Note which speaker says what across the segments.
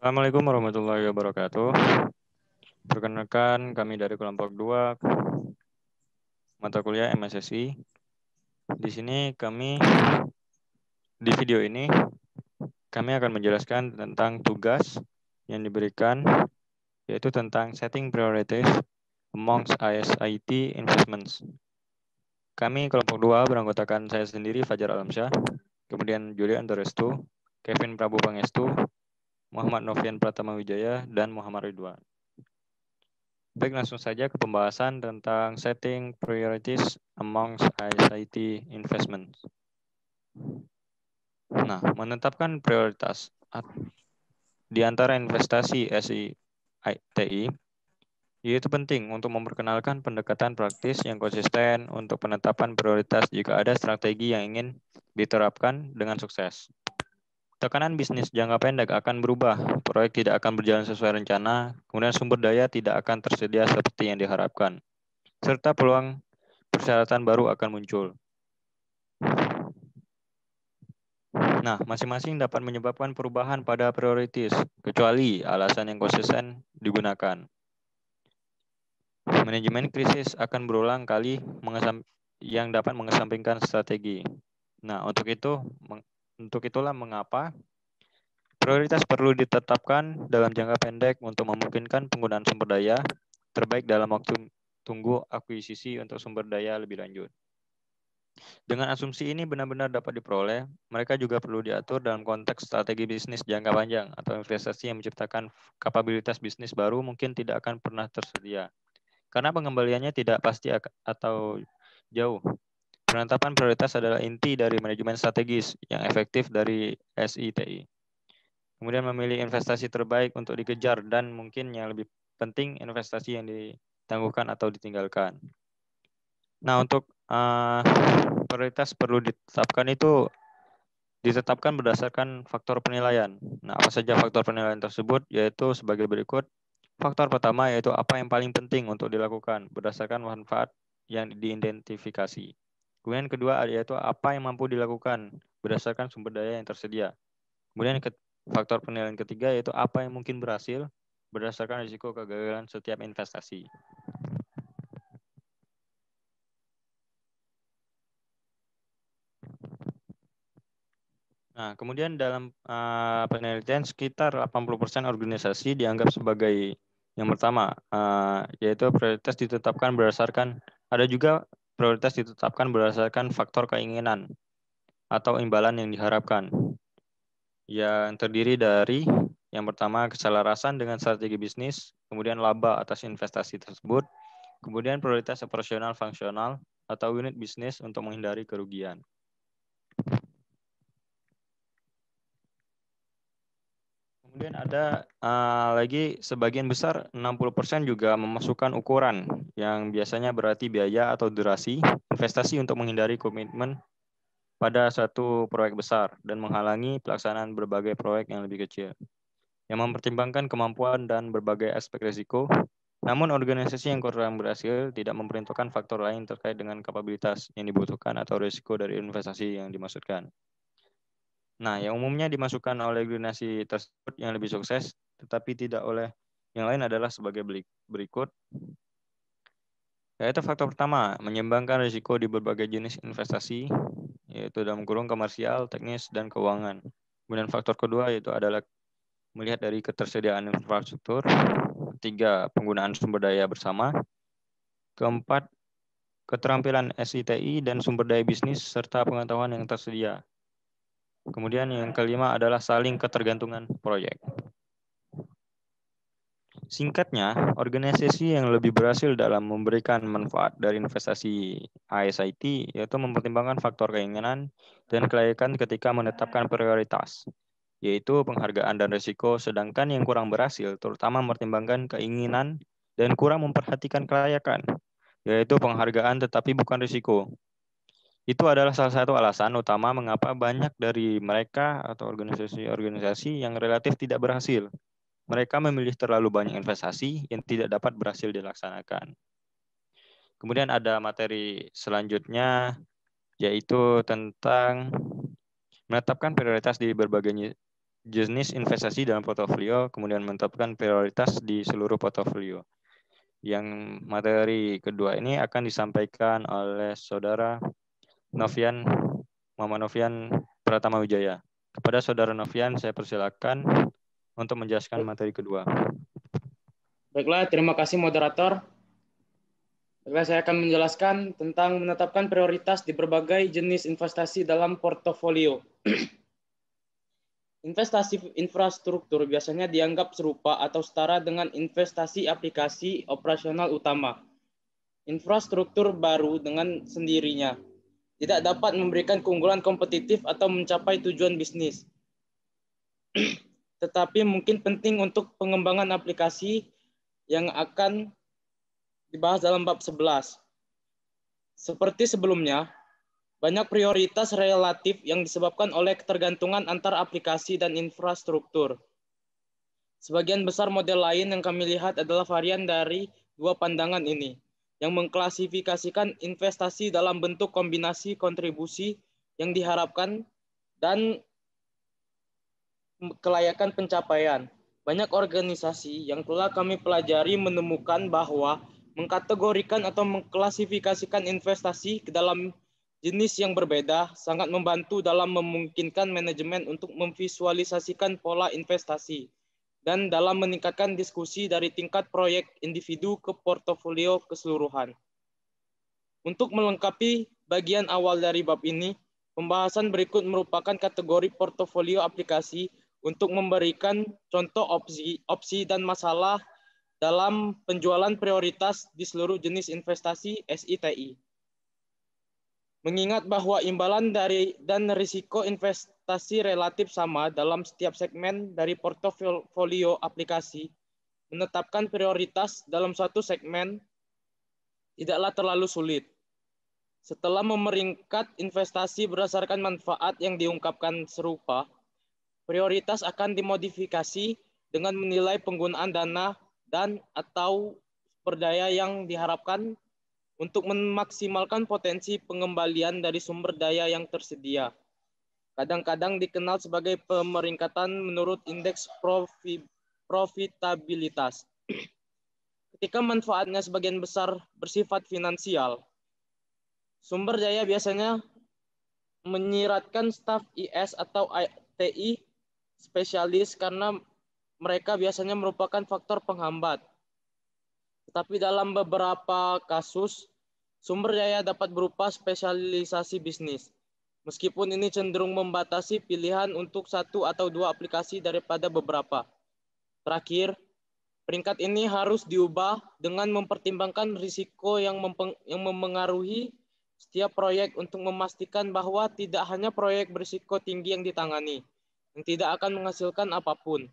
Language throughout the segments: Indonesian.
Speaker 1: Assalamualaikum warahmatullahi wabarakatuh. Perkenalkan kami dari kelompok 2 mata kuliah MSSI. Di sini di video ini kami akan menjelaskan tentang tugas yang diberikan, yaitu tentang setting priorities amongst ISIT investments. Kami kelompok 2 beranggotakan saya sendiri Fajar Alamsyah, kemudian Julian Dorestu, Kevin Prabu Pangestu, Muhammad Novian Pratama Wijaya, dan Muhammad Ridwan. Baik, langsung saja ke pembahasan tentang setting priorities amongst ISIT investments. Nah, menetapkan prioritas di antara investasi SITI, yaitu penting untuk memperkenalkan pendekatan praktis yang konsisten untuk penetapan prioritas jika ada strategi yang ingin diterapkan dengan sukses. Tekanan bisnis jangka pendek akan berubah, proyek tidak akan berjalan sesuai rencana, kemudian sumber daya tidak akan tersedia seperti yang diharapkan, serta peluang persyaratan baru akan muncul. Nah, masing-masing dapat menyebabkan perubahan pada prioritas, kecuali alasan yang konsisten digunakan. Manajemen krisis akan berulang kali yang dapat mengesampingkan strategi. Nah, untuk itulah mengapa prioritas perlu ditetapkan dalam jangka pendek untuk memungkinkan penggunaan sumber daya terbaik dalam waktu tunggu akuisisi untuk sumber daya lebih lanjut. Dengan asumsi ini benar-benar dapat diperoleh, mereka juga perlu diatur dalam konteks strategi bisnis jangka panjang atau investasi yang menciptakan kapabilitas bisnis baru mungkin tidak akan pernah tersedia. Karena pengembaliannya tidak pasti atau jauh. Penetapan prioritas adalah inti dari manajemen strategis yang efektif dari SITI. Kemudian memilih investasi terbaik untuk dikejar dan mungkin yang lebih penting investasi yang ditangguhkan atau ditinggalkan. Nah, untuk prioritas perlu ditetapkan berdasarkan faktor penilaian. Nah, apa saja faktor penilaian tersebut? Yaitu sebagai berikut. Faktor pertama yaitu apa yang paling penting untuk dilakukan berdasarkan manfaat yang diidentifikasi. Kemudian kedua yaitu apa yang mampu dilakukan berdasarkan sumber daya yang tersedia. Kemudian faktor penilaian ketiga yaitu apa yang mungkin berhasil berdasarkan risiko kegagalan setiap investasi. Nah, kemudian dalam penelitian sekitar 80% organisasi dianggap sebagai yang pertama, yaitu prioritas ditetapkan berdasarkan, ada juga prioritas ditetapkan berdasarkan faktor keinginan atau imbalan yang diharapkan. Yang terdiri dari yang pertama keselarasan dengan strategi bisnis, kemudian laba atas investasi tersebut, kemudian prioritas operasional fungsional atau unit bisnis untuk menghindari kerugian. Kemudian ada lagi sebagian besar 60% juga memasukkan ukuran yang biasanya berarti biaya atau durasi investasi untuk menghindari komitmen pada satu proyek besar dan menghalangi pelaksanaan berbagai proyek yang lebih kecil. Yang mempertimbangkan kemampuan dan berbagai aspek risiko, namun organisasi yang kurang berhasil tidak memperhitungkan faktor lain terkait dengan kapabilitas yang dibutuhkan atau risiko dari investasi yang dimaksudkan. Nah, yang umumnya dimasukkan oleh organisasi tersebut yang lebih sukses, tetapi tidak oleh yang lain adalah sebagai berikut. Yaitu faktor pertama, menyeimbangkan risiko di berbagai jenis investasi, yaitu dalam kurung komersial, teknis, dan keuangan. Kemudian faktor kedua yaitu adalah melihat dari ketersediaan infrastruktur. Ketiga, penggunaan sumber daya bersama. Keempat, keterampilan SITI dan sumber daya bisnis serta pengetahuan yang tersedia. Kemudian yang kelima adalah saling ketergantungan proyek. Singkatnya, organisasi yang lebih berhasil dalam memberikan manfaat dari investasi ISIT yaitu mempertimbangkan faktor keinginan dan kelayakan ketika menetapkan prioritas, yaitu penghargaan dan risiko, sedangkan yang kurang berhasil terutama mempertimbangkan keinginan dan kurang memperhatikan kelayakan, yaitu penghargaan tetapi bukan risiko. Itu adalah salah satu alasan utama mengapa banyak dari mereka atau organisasi-organisasi yang relatif tidak berhasil. Mereka memilih terlalu banyak investasi yang tidak dapat berhasil dilaksanakan. Kemudian ada materi selanjutnya, yaitu tentang menetapkan prioritas di berbagai jenis investasi dalam portofolio, kemudian menetapkan prioritas di seluruh portofolio. Yang materi kedua ini akan disampaikan oleh Saudara Novian, Muhammad Novian Pratama Wijaya. Kepada Saudara Novian, saya persilakan untuk menjelaskan materi kedua.
Speaker 2: Baiklah, terima kasih moderator. Baiklah, saya akan menjelaskan tentang menetapkan prioritas di berbagai jenis investasi dalam portofolio. Investasi infrastruktur biasanya dianggap serupa atau setara dengan investasi aplikasi operasional utama. Infrastruktur baru dengan sendirinya tidak dapat memberikan keunggulan kompetitif atau mencapai tujuan bisnis. Tetapi mungkin penting untuk pengembangan aplikasi yang akan dibahas dalam bab 11. Seperti sebelumnya, banyak prioritas relatif yang disebabkan oleh ketergantungan antar aplikasi dan infrastruktur. Sebagian besar model lain yang kami lihat adalah varian dari dua pandangan ini, yang mengklasifikasikan investasi dalam bentuk kombinasi kontribusi yang diharapkan dan kelayakan pencapaian. Banyak organisasi yang telah kami pelajari menemukan bahwa mengkategorikan atau mengklasifikasikan investasi ke dalam jenis yang berbeda sangat membantu dalam memungkinkan manajemen untuk memvisualisasikan pola investasi dan dalam meningkatkan diskusi dari tingkat proyek individu ke portofolio keseluruhan. Untuk melengkapi bagian awal dari bab ini, pembahasan berikut merupakan kategori portofolio aplikasi untuk memberikan contoh opsi dan masalah dalam penjualan prioritas di seluruh jenis investasi SITI. Mengingat bahwa imbalan dan risiko investasi relatif sama dalam setiap segmen dari portofolio aplikasi, menetapkan prioritas dalam suatu segmen tidaklah terlalu sulit. Setelah memeringkat investasi berdasarkan manfaat yang diungkapkan serupa, prioritas akan dimodifikasi dengan menilai penggunaan dana dan atau perdaya yang diharapkan untuk memaksimalkan potensi pengembalian dari sumber daya yang tersedia. Kadang-kadang dikenal sebagai pemeringkatan menurut indeks profitabilitas. Ketika manfaatnya sebagian besar bersifat finansial, sumber daya biasanya menyiratkan staf IS atau TI spesialis karena mereka biasanya merupakan faktor penghambat. Tetapi dalam beberapa kasus, sumber daya dapat berupa spesialisasi bisnis. Meskipun ini cenderung membatasi pilihan untuk satu atau dua aplikasi daripada beberapa. Terakhir, peringkat ini harus diubah dengan mempertimbangkan risiko yang memengaruhi setiap proyek untuk memastikan bahwa tidak hanya proyek berisiko tinggi yang ditangani, yang tidak akan menghasilkan apapun.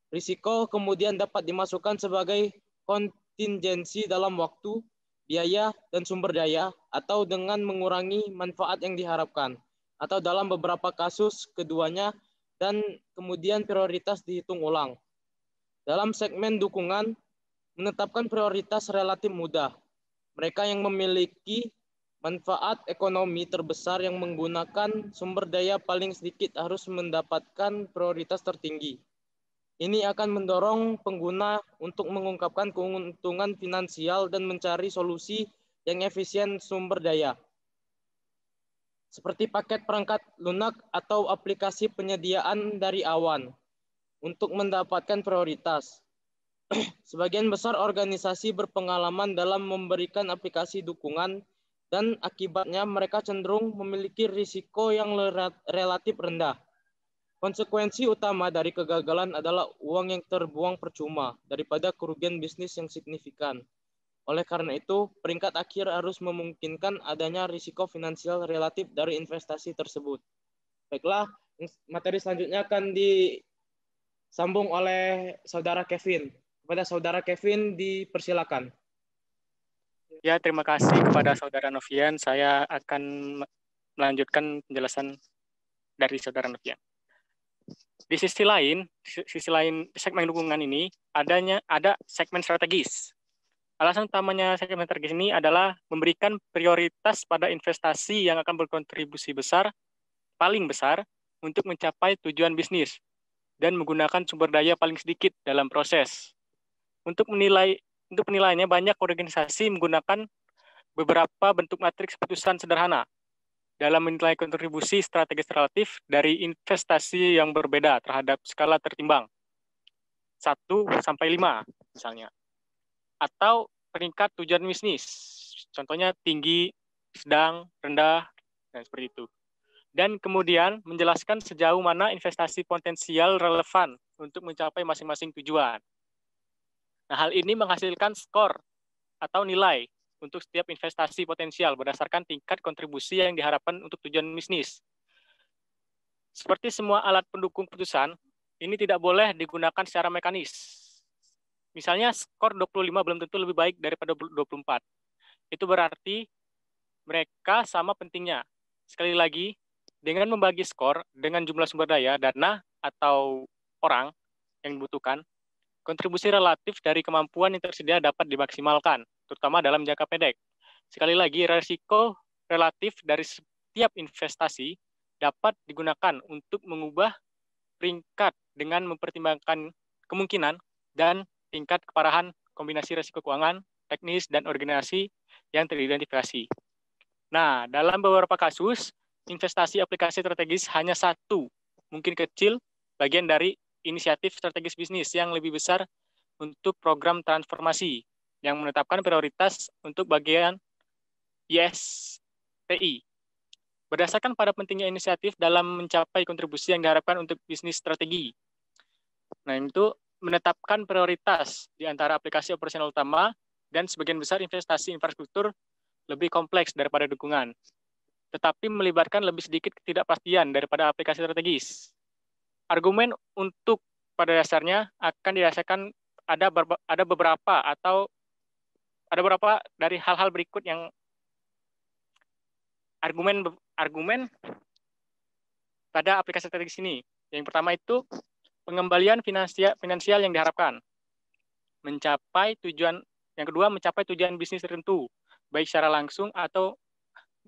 Speaker 2: Risiko kemudian dapat dimasukkan sebagai kontingensi dalam waktu, biaya, dan sumber daya, atau dengan mengurangi manfaat yang diharapkan, atau dalam beberapa kasus keduanya, dan kemudian prioritas dihitung ulang. Dalam segmen dukungan, menetapkan prioritas relatif mudah. Mereka yang memiliki manfaat ekonomi terbesar yang menggunakan sumber daya paling sedikit harus mendapatkan prioritas tertinggi. Ini akan mendorong pengguna untuk mengungkapkan keuntungan finansial dan mencari solusi yang efisien sumber daya. Seperti paket perangkat lunak atau aplikasi penyediaan dari awan untuk mendapatkan prioritas. Sebagian besar organisasi berpengalaman dalam memberikan aplikasi dukungan dan akibatnya mereka cenderung memiliki risiko yang relatif rendah. Konsekuensi utama dari kegagalan adalah uang yang terbuang percuma daripada kerugian bisnis yang signifikan. Oleh karena itu, peringkat akhir harus memungkinkan adanya risiko finansial relatif dari investasi tersebut. Baiklah, materi selanjutnya akan disambung oleh Saudara Kevin. Kepada Saudara Kevin, dipersilakan.
Speaker 3: Ya, terima kasih kepada Saudara Novian. Saya akan melanjutkan penjelasan dari Saudara Novian. Di sisi lain segmen dukungan ini ada segmen strategis. Alasan utamanya segmen strategis ini adalah memberikan prioritas pada investasi yang akan berkontribusi paling besar untuk mencapai tujuan bisnis. dan menggunakan sumber daya paling sedikit dalam proses. Untuk penilaiannya, banyak organisasi menggunakan beberapa bentuk matriks putusan sederhana dalam menilai kontribusi strategis relatif dari investasi yang berbeda terhadap skala tertimbang 1 sampai 5 misalnya. Atau peringkat tujuan bisnis. Contohnya tinggi, sedang, rendah, dan seperti itu. Dan kemudian menjelaskan sejauh mana investasi potensial relevan untuk mencapai masing-masing tujuan. Nah, hal ini menghasilkan skor atau nilai untuk setiap investasi potensial berdasarkan tingkat kontribusi yang diharapkan untuk tujuan bisnis. Seperti semua alat pendukung putusan, ini tidak boleh digunakan secara mekanis. Misalnya skor 25 belum tentu lebih baik daripada 24. Itu berarti mereka sama pentingnya. Sekali lagi, dengan membagi skor dengan jumlah sumber daya, dana, atau orang yang dibutuhkan, kontribusi relatif dari kemampuan yang tersedia dapat dimaksimalkan, terutama dalam jangka pendek. Sekali lagi, risiko relatif dari setiap investasi dapat digunakan untuk mengubah peringkat dengan mempertimbangkan kemungkinan dan tingkat keparahan kombinasi risiko keuangan, teknis, dan organisasi yang teridentifikasi. Nah, dalam beberapa kasus, investasi aplikasi strategis hanya satu, mungkin kecil, bagian dari inisiatif strategis bisnis yang lebih besar untuk program transformasi yang menetapkan prioritas untuk bagian ISTI. Berdasarkan pada pentingnya inisiatif dalam mencapai kontribusi yang diharapkan untuk bisnis strategi. Nah, itu menetapkan prioritas di antara aplikasi operasional utama dan sebagian besar investasi infrastruktur lebih kompleks daripada dukungan, tetapi melibatkan lebih sedikit ketidakpastian daripada aplikasi strategis. Argumen untuk pada dasarnya akan dirasakan ada beberapa dari hal-hal berikut yang argumen pada aplikasi strategis ini. Yang pertama itu pengembalian finansial yang diharapkan. Yang kedua, mencapai tujuan bisnis tertentu, baik secara langsung atau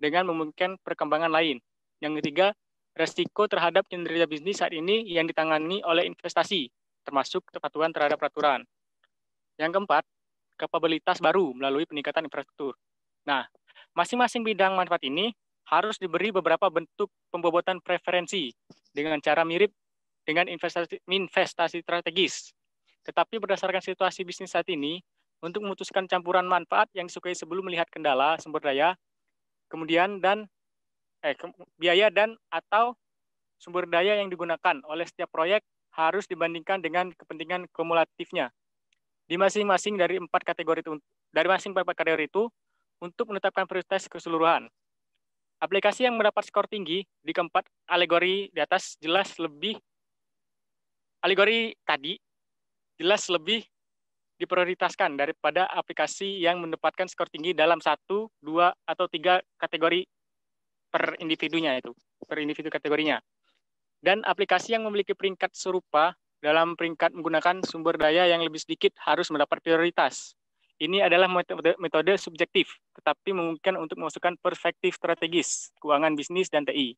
Speaker 3: dengan memungkinkan perkembangan lain. Yang ketiga, resiko terhadap kinerja bisnis saat ini yang ditangani oleh investasi, termasuk kepatuhan terhadap peraturan. Yang keempat, kapabilitas baru melalui peningkatan infrastruktur. Nah, masing-masing bidang manfaat ini harus diberi beberapa bentuk pembobotan preferensi dengan cara mirip dengan investasi strategis. Tetapi berdasarkan situasi bisnis saat ini, untuk memutuskan campuran manfaat yang disukai sebelum melihat kendala, sumber daya, kemudian biaya dan atau sumber daya yang digunakan oleh setiap proyek harus dibandingkan dengan kepentingan kumulatifnya di masing-masing dari empat kategori itu untuk menetapkan prioritas keseluruhan. Aplikasi yang mendapat skor tinggi di keempat alegori di atas jelas lebih diprioritaskan daripada aplikasi yang mendapatkan skor tinggi dalam 1, 2, atau 3 kategori per individu kategorinya. Dan aplikasi yang memiliki peringkat serupa dalam peringkat menggunakan sumber daya yang lebih sedikit harus mendapat prioritas. Ini adalah metode subjektif, tetapi memungkinkan untuk memasukkan perspektif strategis, keuangan bisnis, dan TI.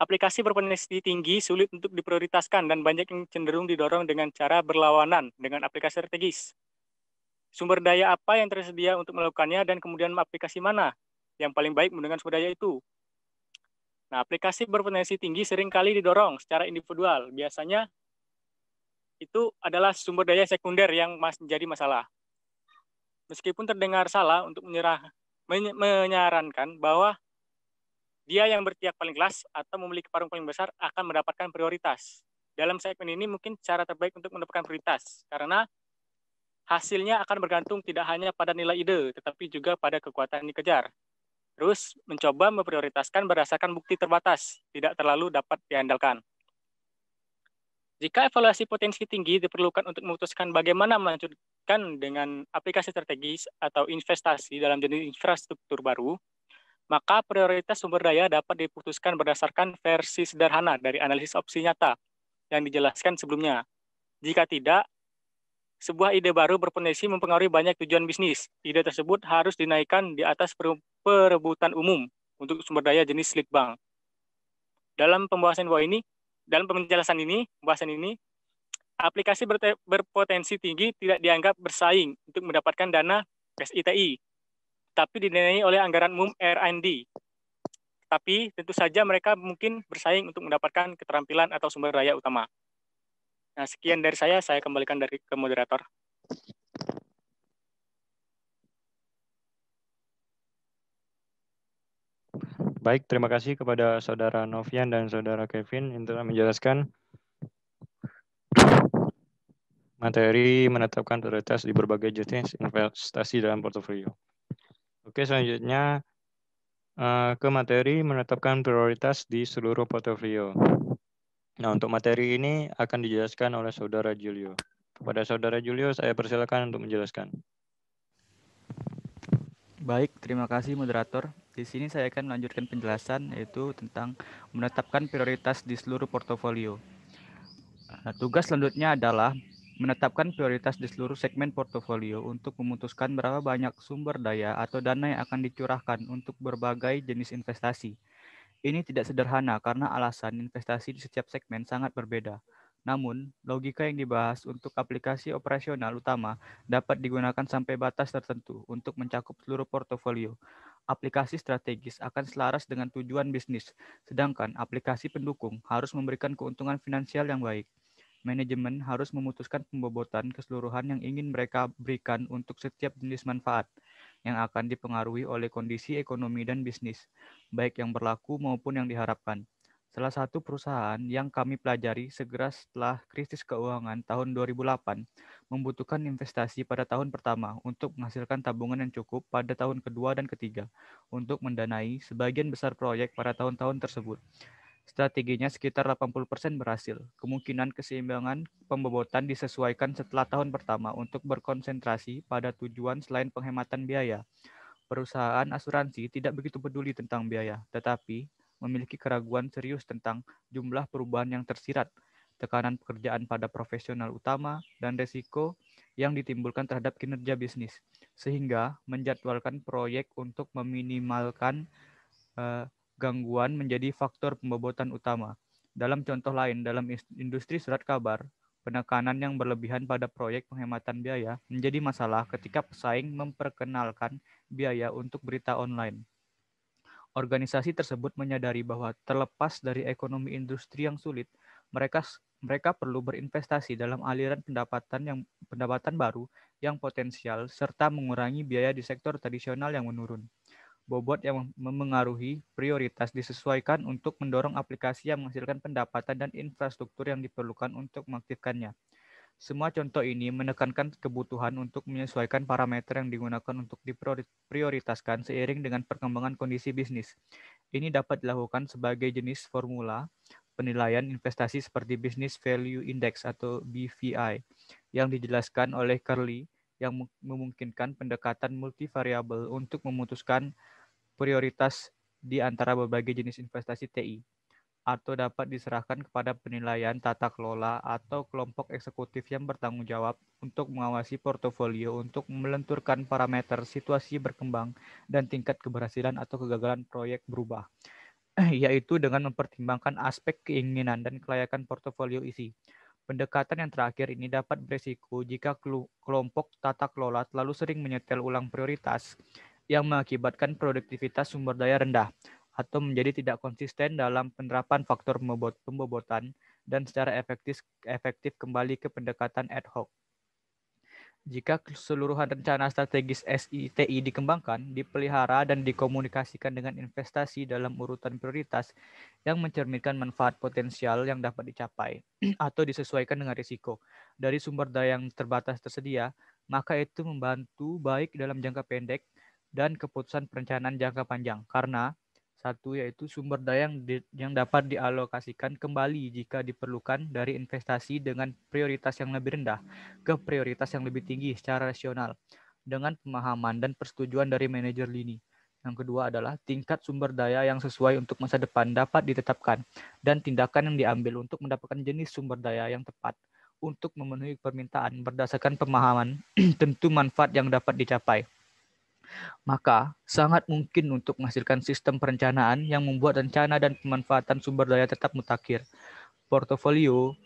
Speaker 3: Aplikasi berpotensi tinggi sulit untuk diprioritaskan dan banyak yang cenderung didorong dengan cara berlawanan dengan aplikasi strategis. Sumber daya apa yang tersedia untuk melakukannya dan kemudian aplikasi mana yang paling baik menggunakan sumber daya itu. Nah, aplikasi berpotensi tinggi seringkali didorong secara individual. Biasanya itu adalah sumber daya sekunder yang menjadi masalah. Meskipun terdengar salah untuk menyarankan bahwa dia yang bertiak paling kelas atau memiliki parung paling besar akan mendapatkan prioritas. Dalam segmen ini mungkin cara terbaik untuk mendapatkan prioritas, karena hasilnya akan bergantung tidak hanya pada nilai ide, tetapi juga pada kekuatan yang dikejar. Terus mencoba memprioritaskan berdasarkan bukti terbatas, tidak terlalu dapat diandalkan. Jika evaluasi potensi tinggi diperlukan untuk memutuskan bagaimana melanjutkan dengan aplikasi strategis atau investasi dalam jenis infrastruktur baru, maka prioritas sumber daya dapat diputuskan berdasarkan versi sederhana dari analisis opsi nyata yang dijelaskan sebelumnya. Jika tidak, sebuah ide baru berpotensi mempengaruhi banyak tujuan bisnis. Ide tersebut harus dinaikkan di atas perebutan umum untuk sumber daya jenis lead bank. Dalam pembahasan bawah ini, dalam pembahasan ini, aplikasi berpotensi tinggi tidak dianggap bersaing untuk mendapatkan dana SITI, tapi didanai oleh anggaran umum R&D. Tapi tentu saja mereka mungkin bersaing untuk mendapatkan keterampilan atau sumber daya utama. Nah, sekian dari saya kembalikan ke moderator.
Speaker 1: Baik, terima kasih kepada Saudara Novian dan Saudara Kevin yang telah menjelaskan materi menetapkan prioritas di berbagai jenis investasi dalam portofolio. Oke, selanjutnya ke materi menetapkan prioritas di seluruh portofolio. Nah, untuk materi ini akan dijelaskan oleh Saudara Julio. Kepada Saudara Julio, saya persilakan untuk menjelaskan.
Speaker 4: Baik, terima kasih moderator. Di sini saya akan melanjutkan penjelasan yaitu tentang menetapkan prioritas di seluruh portofolio. Tugas selanjutnya adalah menetapkan prioritas di seluruh segmen portofolio untuk memutuskan berapa banyak sumber daya atau dana yang akan dicurahkan untuk berbagai jenis investasi. Ini tidak sederhana karena alasan investasi di setiap segmen sangat berbeda. Namun, logika yang dibahas untuk aplikasi operasional utama dapat digunakan sampai batas tertentu untuk mencakup seluruh portofolio. Aplikasi strategis akan selaras dengan tujuan bisnis, sedangkan aplikasi pendukung harus memberikan keuntungan finansial yang baik. Manajemen harus memutuskan pembobotan keseluruhan yang ingin mereka berikan untuk setiap jenis manfaat yang akan dipengaruhi oleh kondisi ekonomi dan bisnis, baik yang berlaku maupun yang diharapkan. Salah satu perusahaan yang kami pelajari segera setelah krisis keuangan tahun 2008 membutuhkan investasi pada tahun pertama untuk menghasilkan tabungan yang cukup pada tahun kedua dan ketiga untuk mendanai sebagian besar proyek pada tahun-tahun tersebut. Strateginya sekitar 80% berhasil. Kemungkinan keseimbangan pembobotan disesuaikan setelah tahun pertama untuk berkonsentrasi pada tujuan selain penghematan biaya. Perusahaan asuransi tidak begitu peduli tentang biaya, tetapi memiliki keraguan serius tentang jumlah perubahan yang tersirat, tekanan pekerjaan pada profesional utama, dan risiko yang ditimbulkan terhadap kinerja bisnis, sehingga menjadwalkan proyek untuk meminimalkan gangguan menjadi faktor pembobotan utama. Dalam contoh lain, dalam industri surat kabar, penekanan yang berlebihan pada proyek penghematan biaya menjadi masalah ketika pesaing memperkenalkan biaya untuk berita online. Organisasi tersebut menyadari bahwa terlepas dari ekonomi industri yang sulit, mereka perlu berinvestasi dalam aliran pendapatan baru yang potensial serta mengurangi biaya di sektor tradisional yang menurun. Bobot yang memengaruhi prioritas disesuaikan untuk mendorong aplikasi yang menghasilkan pendapatan dan infrastruktur yang diperlukan untuk mengaktifkannya. Semua contoh ini menekankan kebutuhan untuk menyesuaikan parameter yang digunakan untuk diprioritaskan seiring dengan perkembangan kondisi bisnis. Ini dapat dilakukan sebagai jenis formula penilaian investasi seperti Business Value Index atau BVI yang dijelaskan oleh Curley yang memungkinkan pendekatan multivariabel untuk memutuskan prioritas di antara berbagai jenis investasi TI, atau dapat diserahkan kepada penilaian tata kelola atau kelompok eksekutif yang bertanggung jawab untuk mengawasi portofolio untuk melenturkan parameter situasi berkembang dan tingkat keberhasilan atau kegagalan proyek berubah, yaitu dengan mempertimbangkan aspek keinginan dan kelayakan portofolio isi. Pendekatan yang terakhir ini dapat berisiko jika kelompok tata kelola terlalu sering menyetel ulang prioritas yang mengakibatkan produktivitas sumber daya rendah atau menjadi tidak konsisten dalam penerapan faktor pembobotan dan secara efektif kembali ke pendekatan ad hoc. Jika keseluruhan rencana strategis SITI dikembangkan, dipelihara, dan dikomunikasikan dengan investasi dalam urutan prioritas yang mencerminkan manfaat potensial yang dapat dicapai atau disesuaikan dengan risiko dari sumber daya yang terbatas tersedia, maka itu membantu baik dalam jangka pendek dan keputusan perencanaan jangka panjang, karena satu yaitu sumber daya yang dapat dialokasikan kembali jika diperlukan dari investasi dengan prioritas yang lebih rendah ke prioritas yang lebih tinggi secara rasional dengan pemahaman dan persetujuan dari manajer lini. Yang kedua adalah tingkat sumber daya yang sesuai untuk masa depan dapat ditetapkan dan tindakan yang diambil untuk mendapatkan jenis sumber daya yang tepat untuk memenuhi permintaan berdasarkan pemahaman tentu manfaat yang dapat dicapai. Maka, sangat mungkin untuk menghasilkan sistem perencanaan yang membuat rencana dan pemanfaatan sumber daya tetap mutakhir. portofolio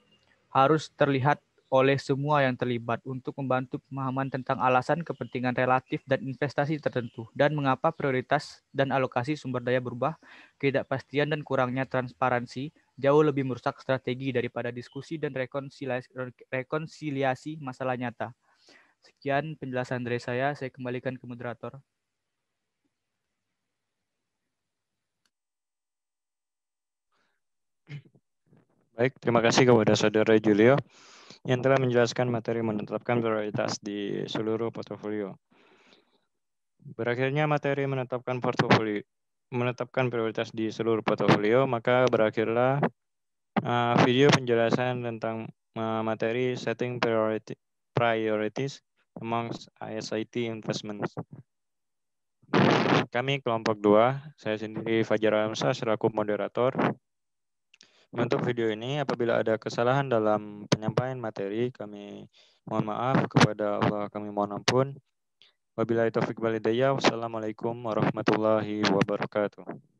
Speaker 4: harus terlihat oleh semua yang terlibat untuk membantu pemahaman tentang alasan kepentingan relatif dan investasi tertentu dan mengapa prioritas dan alokasi sumber daya berubah, ketidakpastian dan kurangnya transparansi jauh lebih merusak strategi daripada diskusi dan rekonsiliasi masalah nyata. Sekian penjelasan dari saya kembalikan ke moderator.
Speaker 1: Baik, terima kasih kepada Saudara Julio yang telah menjelaskan materi menetapkan prioritas di seluruh portofolio. Berakhirnya materi menetapkan prioritas di seluruh portofolio, maka berakhirlah video penjelasan tentang materi setting priorities amongst ISIT investments. Kami kelompok 2, saya sendiri Fajar Alamsyah selaku moderator. Untuk video ini, apabila ada kesalahan dalam penyampaian materi, kami mohon maaf, kepada Allah kami mohon ampun. Wabillahi taufiq wal hidayah. Wassalamualaikum warahmatullahi wabarakatuh.